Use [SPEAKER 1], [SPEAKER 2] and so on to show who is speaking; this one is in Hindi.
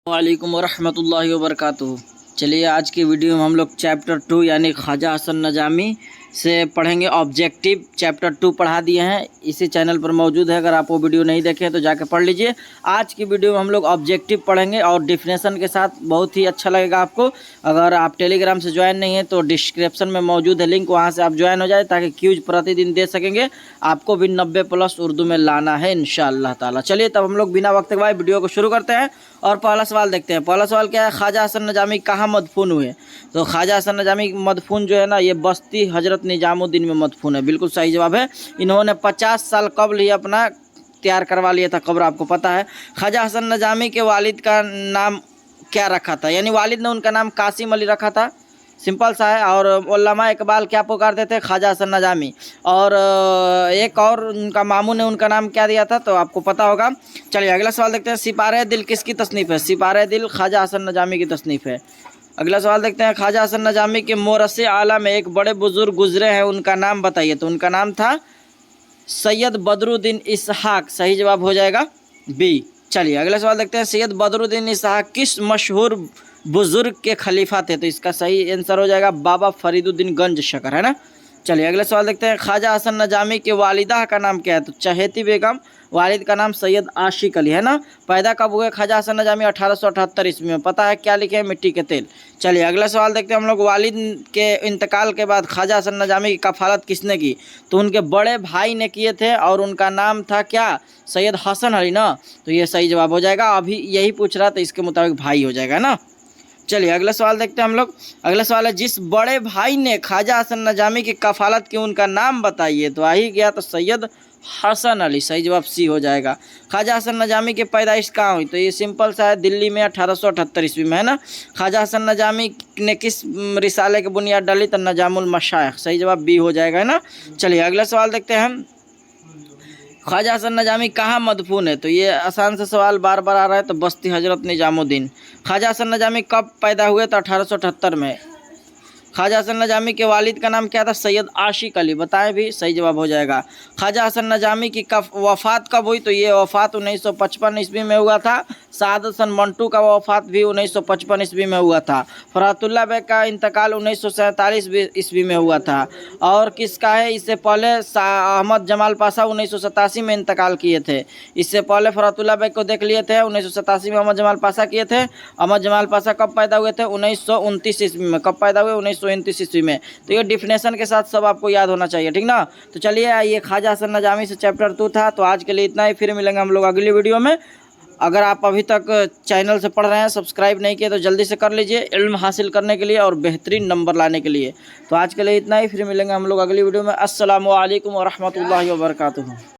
[SPEAKER 1] वालेकुम वरहमतुल्लाहि वबरकातुहू। चलिए आज की वीडियो में हम लोग चैप्टर 2 यानी ख्वाजा हसन नजामी से पढ़ेंगे। ऑब्जेक्टिव चैप्टर 2 पढ़ा दिए हैं, इसी चैनल पर मौजूद है। अगर आप वो वीडियो नहीं देखे तो जाकर पढ़ लीजिए। आज की वीडियो में हम लोग ऑब्जेक्टिव पढ़ेंगे और डिफिनेशन के साथ, बहुत ही अच्छा लगेगा आपको। अगर आप टेलीग्राम से ज्वाइन नहीं है तो डिस्क्रिप्शन में मौजूद है लिंक, वहाँ से आप ज्वाइन हो जाए ताकि क्यूज प्रतिदिन दे सकेंगे। आपको भी 90+ उर्दू में लाना है इंशाअल्लाह ताला। चलिए तब हम लोग बिना वक्त गवाए वीडियो को शुरू करते हैं और पहला सवाल देखते हैं। पहला सवाल क्या है, ख्वाजा हसन नजामी कहाँ मदफून हुए? तो ख्वाजा हसन नजामी मदफून जो है ना, ये बस्ती हजरत निजामुद्दीन में मदफून है। बिल्कुल सही जवाब है। इन्होंने 50 साल कबल ही अपना तैयार करवा लिया था कब्र, आपको पता है। ख्वाजा हसन नजामी के वालिद का नाम क्या रखा था? यानी वालिद ने उनका नाम कासिम अली रखा था, सिंपल सा है। और उल्लमा इकबाल क्या पुकारते थे? ख्वाजा हसन नजामी। और एक और उनका मामू ने उनका नाम क्या दिया था तो आपको पता होगा। चलिए अगला सवाल देखते हैं। सिपारे दिल किसकी तसनीफ़ है? सिपारे दिल ख्वाजा हसन नजामी की तसनीफ़ है। अगला सवाल देखते हैं। ख्वाजा हसन नजामी के मोरसे आला में एक बड़े बुजुर्ग गुजरे हैं, उनका नाम बताइए। तो उनका नाम था सैयद बदरुद्दीन इसहाक। सही जवाब हो जाएगा बी। चलिए अगला सवाल देखते हैं। सैयद बदरुद्दीन इसहाक किस मशहूर बुजुर्ग के खलीफा थे? तो इसका सही आंसर हो जाएगा बाबा फरीदुद्दीन गंज शकर, है ना। चलिए अगला सवाल देखते हैं। ख्वाजा हसन नजामी के वालिदा का नाम क्या है? तो चहेती बेगम। वालिद का नाम सैयद आशिक अली, है ना। पैदा कब हुए ख्वाजा हसन नजामी? 1878 ईस्वी में। पता है क्या लिखे हैं? मिट्टी के तेल। चलिए अगला सवाल देखते हैं हम लोग। वालिद के इंतकाल के बाद ख्वाजा हसन नजामी की कफालत किसने की? तो उनके बड़े भाई ने किए थे और उनका नाम था क्या? सैयद हसन अली ना। तो ये सही जवाब हो जाएगा। अभी यही पूछ रहा था, इसके मुताबिक भाई हो जाएगा ना। चलिए अगला सवाल देखते हैं हम लोग। अगला सवाल है, जिस बड़े भाई ने ख्वाजा हसन नजामी की कफालत की उनका नाम बताइए। तो आ ही गया, तो सैयद हसन अली। सही जवाब सी हो जाएगा। ख्वाजा हसन नजामी की पैदाइश कहाँ हुई? तो ये सिंपल सा है, दिल्ली में 1878 ईस्वी में, है ना। ख्वाजा हसन नजामी ने किस रिसाले की बुनियाद डाली? तो नजामुल मशाइख। सही जवाब बी हो जाएगा, है ना। चलिए अगला सवाल देखते हैं हम। ख्वाजा हसन नजामी कहाँ मदफून है? तो ये आसान से सवाल बार बार आ रहा है, तो बस्ती हजरत निजामुद्दीन। ख्वाजा हसन नजामी कब पैदा हुए? तो 1878 में। ख्वाजा हसन नजामी के वालिद का नाम क्या था? सैयद आशिक अली। बताएं भी, सही जवाब हो जाएगा। ख्वाजा हसन नजामी की वफ़ात कब हुई? तो ये वफ़ात 1955 ईस्वी में हुआ था। साद हसन मंटू का वफ़ात भी 1955 ईस्वी में हुआ था। फरातुल्लाह बेग का इंतकाल 1947 ईस्वी में हुआ था। और किसका है? इससे पहले अहमद जमाल पाशा 1987 में इंतकाल किए थे। इससे पहले फरातुल्लाह बेग को देख लिए थे, 1987 में अहमद जमाल पाशा किए थे। अहमद जमाल पाशा कब पैदा हुए थे? 1929 ईस्वी में। कब पैदा हुए? 1929 ईस्वी में। तो ये डिफिनेशन के साथ सब आपको याद होना चाहिए, ठीक ना। तो चलिए, ये ख्वाजा हसन नजामी से चैप्टर 2 था। तो आज के लिए इतना ही, फिर मिलेंगे हम लोग अगली वीडियो में। अगर आप अभी तक चैनल से पढ़ रहे हैं, सब्सक्राइब नहीं किए, तो जल्दी से कर लीजिए, इल्म हासिल करने के लिए और बेहतरीन नंबर लाने के लिए। तो आज के लिए इतना ही, फिर मिलेंगे हम लोग अगली वीडियो में। अस्सलामु अलैकुम वरहमतुल्लाहि वबरकातुहू।